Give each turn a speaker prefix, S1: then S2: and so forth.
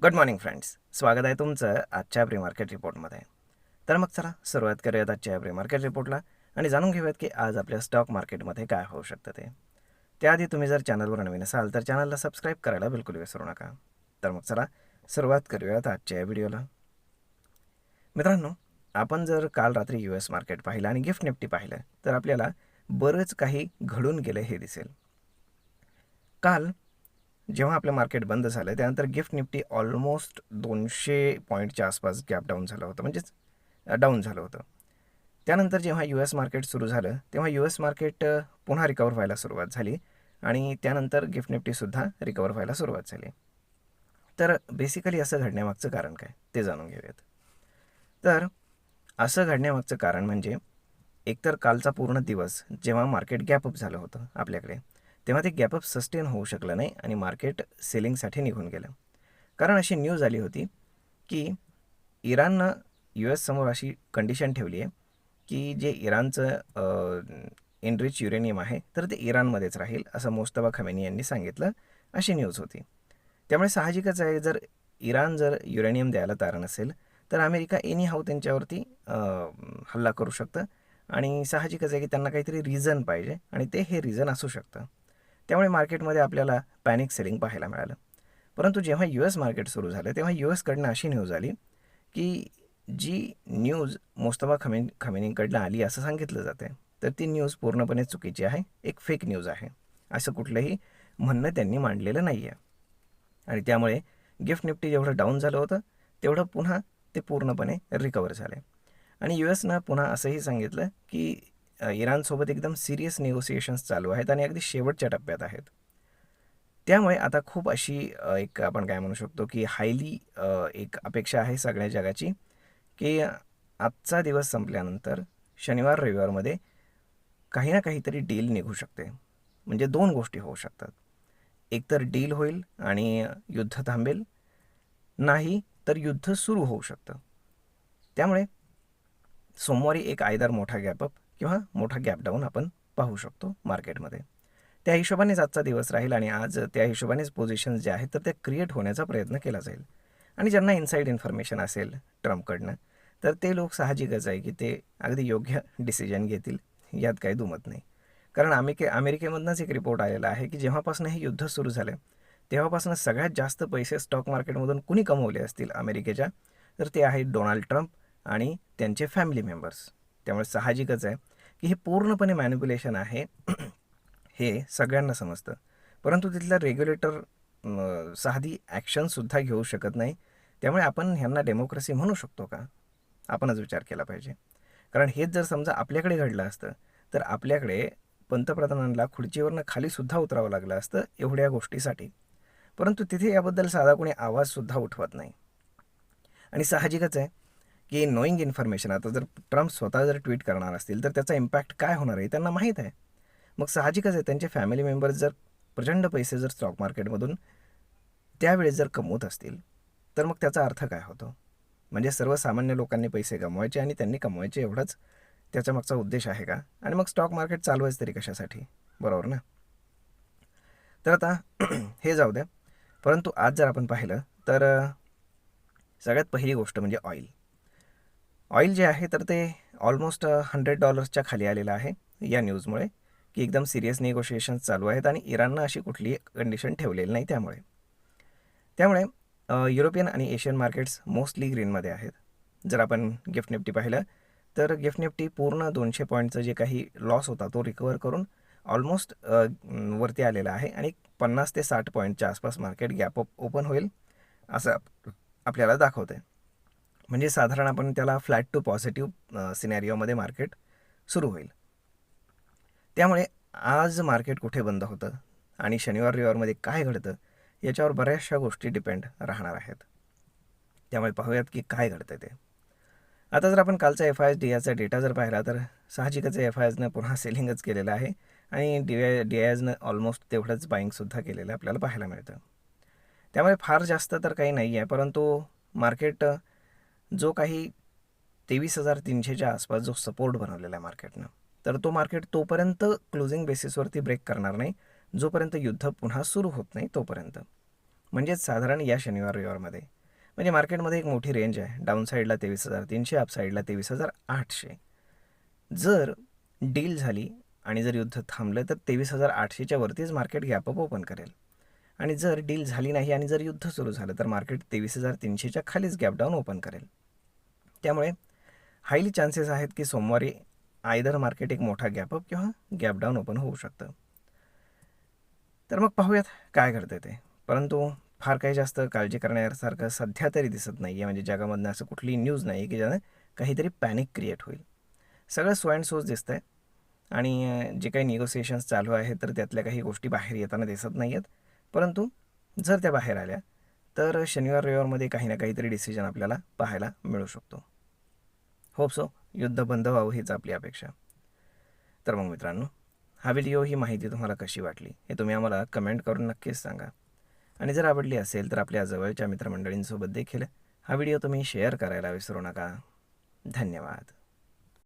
S1: Good morning friends, स्वागत आहे तुमचं आजच्या प्री मार्केट रिपोर्टमध्ये. तर मग चला सुरुवात करूयात आजच्या प्री मार्केट रिपोर्टला आणि जाणून घेऊयात की आज आपल्या स्टॉक मार्केटमध्ये काय होऊ शकतं ते. त्याआधी तुम्ही जर चॅनलवर नवीन असाल तर चॅनलला सबस्क्राईब करायला बिलकुल विसरू नका. तर मग चला सुरुवात करूयात आजच्या व्हिडिओला. मित्रांनो, आपण जर काल रात्री US मार्केट पाहिलं आणि गिफ्ट निफ्टी पाहिलं तर आपल्याला बरंच काही घडून गेलं हे दिसेल. काल जेव्हा आपलं मार्केट बंद झालं त्यानंतर गिफ्ट निफ्टी ऑलमोस्ट 200 पॉईंटच्या आसपास गॅप डाऊन झालं होतं, म्हणजेच डाऊन झालं होतं. त्यानंतर जेव्हा US मार्केट सुरू झालं तेव्हा US मार्केट पुन्हा रिकवर व्हायला सुरुवात झाली आणि त्यानंतर गिफ्ट निफ्टीसुद्धा रिकवर व्हायला सुरुवात झाली. तर बेसिकली असं घडण्यामागचं कारण काय ते जाणून घेऊयात. तर असं घडण्यामागचं कारण म्हणजे एकतर कालचा पूर्ण दिवस जेव्हा मार्केट गॅपअप झालं होतं आपल्याकडे, तेव्हा ते गॅपअप सस्टेन होऊ शकलं नाही आणि मार्केट सेलिंगसाठी निघून गेलं. कारण अशी न्यूज आली होती की इराणनं US समोर अशी कंडिशन ठेवली आहे की जे इराणचं एनरिच युरेनियम आहे तर ते इराणमध्येच राहील असं मुस्तफा खमेनी यांनी सांगितलं, अशी न्यूज होती. त्यामुळे साहजिकच आहे, जर इराण जर युरेनियम द्यायला तयार नसेल तर अमेरिका एनी हाऊ त्यांच्यावरती हल्ला करू शकतं आणि साहजिकच आहे की त्यांना काहीतरी रिझन पाहिजे आणि ते हे रिझन असू शकतं. त्यामुळे मार्केटमध्ये आपल्याला पॅनिक सेलिंग पाहायला मिळालं. परंतु जेव्हा US मार्केट सुरू झालं तेव्हा USकडनं अशी न्यूज आली की जी न्यूज मुस्तफा खमेनीकडनं आली असं सांगितलं जातं आहे, तर ती न्यूज पूर्णपणे चुकीची आहे, एक फेक न्यूज आहे, असं कुठलंही म्हणणं त्यांनी मांडलेलं नाही आहे. आणि त्यामुळे गिफ्ट निफ्टी जेवढं डाऊन झालं होतं तेवढं पुन्हा ते पूर्णपणे रिकवर झाले. आणि USनं पुन्हा असंही सांगितलं की इराणसोबत एकदम सिरियस निगोसिएशन्स चालू आहेत आणि अगदी शेवटच्या टप्प्यात आहेत. त्यामुळे आता खूप अशी एक आपण काय म्हणू शकतो की हायली एक अपेक्षा आहे सगळ्या जगाची की आजचा दिवस संपल्यानंतर शनिवार रविवारमध्ये काही ना काहीतरी डील निघू शकते. म्हणजे दोन गोष्टी होऊ शकतात, एकतर डील होईल आणि युद्ध थांबेल, नाही तर युद्ध सुरू होऊ शकतं. त्यामुळे सोमवारी एक आयदर मोठा गॅपअप किंवा मोठा गॅप डाऊन आपण पाहू शकतो मार्केटमध्ये. त्या हिशोबानेच आजचा दिवस राहील आणि आज त्या हिशोबानेच पोझिशन्स जे आहेत तर ते क्रिएट होण्याचा प्रयत्न केला जाईल. आणि ज्यांना इनसाईड इन्फॉर्मेशन असेल ट्रम्पकडनं तर ते लोक साहजिकच आहे की ते अगदी योग्य डिसिजन घेतील, यात काही दुमत नाही. कारण अमेरिकेमधनंच एक रिपोर्ट आलेला आहे की जेव्हापासून हे युद्ध सुरू झालं तेव्हापासून सगळ्यात जास्त पैसे स्टॉक मार्केटमधून कुणी कमवले असतील अमेरिकेच्या, तर ते आहेत डोनाल्ड ट्रम्प आणि त्यांचे फॅमिली मेंबर्स. त्यामुळे साहजिकच आहे की हे पूर्णपणे मॅनिप्युलेशन आहे हे सगळ्यांना समजतं. परंतु तिथलं रेग्युलेटर साधी ॲक्शनसुद्धा घेऊ शकत नाही. त्यामुळे आपण ह्यांना डेमोक्रेसी म्हणू शकतो का, आपणच विचार केला पाहिजे. कारण हेच जर समजा आपल्याकडे घडलं असतं तर आपल्याकडे पंतप्रधानांना खुर्चीवरनं खालीसुद्धा उतरावं लागलं असतं एवढ्या गोष्टीसाठी. परंतु तिथे याबद्दल साधा कोणी आवाजसुद्धा उठवत नाही. आणि साहजिकच आहे की नोईंग इन्फॉर्मेशन, आता जर ट्रम्प स्वतः जर ट्विट करणार असतील तर त्याचा इम्पॅक्ट काय होणार आहे त्यांना माहीत आहे. मग साहजिकच आहे त्यांचे फॅमिली मेंबर्स जर प्रचंड पैसे जर स्टॉक मार्केटमधून त्यावेळेस जर कमवत असतील तर मग त्याचा अर्थ काय होतो. म्हणजे सर्वसामान्य लोकांनी पैसे कमवायचे आणि त्यांनी कमवायचे, एवढंच त्याच्या मागचा उद्देश आहे का. आणि मग स्टॉक मार्केट चालवायचं तरी कशासाठी, बरोबर ना. तर आता हे जाऊ द्या. परंतु आज जर आपण पाहिलं तर सगळ्यात पहिली गोष्ट म्हणजे ऑइल जे आहे तर ते ऑलमोस्ट $100 खाली आलेलं आहे या न्यूजमुळे की एकदम सिरियस निगोशिएशन्स चालू आहेत आणि इराणनं अशी कुठलीही कंडिशन ठेवलेली नाही. त्यामुळे युरोपियन आणि एशियन मार्केट्स मोस्टली ग्रीनमध्ये आहेत. जर आपण गिफ्ट निफ्टी पाहिलं तर गिफ्ट निफ्टी पूर्ण 200 पॉईंटचं जे काही लॉस होता तो रिकवर करून ऑलमोस्ट वरती आलेला आहे आणि 50 ते 60 पॉईंटच्या आसपास मार्केट गॅप ओपन होईल असं आपल्याला दाखवतं आहे. म्हणजे साधारण आपण त्याला फ्लॅट टू पॉझिटिव्ह सिनॅरिओमध्ये मार्केट सुरू होईल. त्यामुळे आज मार्केट कुठे बंद होतं आणि शनिवार रविवारमध्ये काय घडतं याच्यावर बऱ्याचशा गोष्टी डिपेंड राहणार आहेत. त्यामुळे पाहूयात की काय घडतं ते. आता जर आपण कालचा FIS-DIAचा डेटा जर पाहिला तर साहजिकच FISनं पुन्हा सेलिंगच केलेलं आहे आणि DIAजनं ऑलमोस्ट तेवढंच बाईंगसुद्धा केलेलं आपल्याला पाहायला मिळतं. त्यामुळे फार जास्त तर काही नाही आहे, परंतु मार्केट जो काही 23,300च्या आसपास जो सपोर्ट बनवलेला आहे मार्केटनं, तर तो मार्केट तोपर्यंत क्लोजिंग बेसिसवरती ब्रेक करणार नाही जोपर्यंत युद्ध पुन्हा सुरू होत नाही तोपर्यंत. म्हणजेच साधारण या शनिवार रविवारमध्ये. म्हणजे मार्केटमध्ये एक मोठी रेंज आहे. डाऊन साईडला 23,300, अप साईडला 23,800. जर डील झाली आणि जर युद्ध थांबलं तर 23,800च्या वरतीच मार्केट गॅपअप ओपन करेल. आणि जर डील झाली नाही आणि जर युद्ध सुरू झालं तर मार्केट 23,300च्या खालीच गॅप डाऊन ओपन करेल. त्यामुळे हायली चान्सेस आहेत की सोमवारी आयदर मार्केट एक मोठा गॅपअप किंवा गॅप डाऊन ओपन होऊ शकतं. तर मग पाहूयात काय घडतं ते. परंतु फार काही जास्त काळजी करण्यासारखं सध्या तरी दिसत नाही आहे. म्हणजे जगामधनं असं कुठली न्यूज नाही की ज्यानं काहीतरी पॅनिक क्रिएट होईल. सगळं सो अँड सोच दिसतं आहे. आणि जे काही निगोसिएशन्स चालू आहेत तर त्यातल्या काही गोष्टी बाहेर येताना दिसत नाही आहेत. परंतु जर त्या बाहेर आल्या तर शनिवार रविवारमध्ये काही ना काहीतरी डिसिजन आपल्याला पाहायला मिळू शकतो. होप सो युद्ध बंद व्हावं हीच आपली अपेक्षा. तर मग मित्रांनो, हा व्हिडिओ ही माहिती तुम्हाला कशी वाटली हे तुम्ही आम्हाला कमेंट करून नक्कीच सांगा. आणि जर आवडली असेल तर आपल्या जवळच्या मित्रमंडळींसोबत देखील हा व्हिडिओ तुम्ही शेअर करायला विसरू नका. धन्यवाद.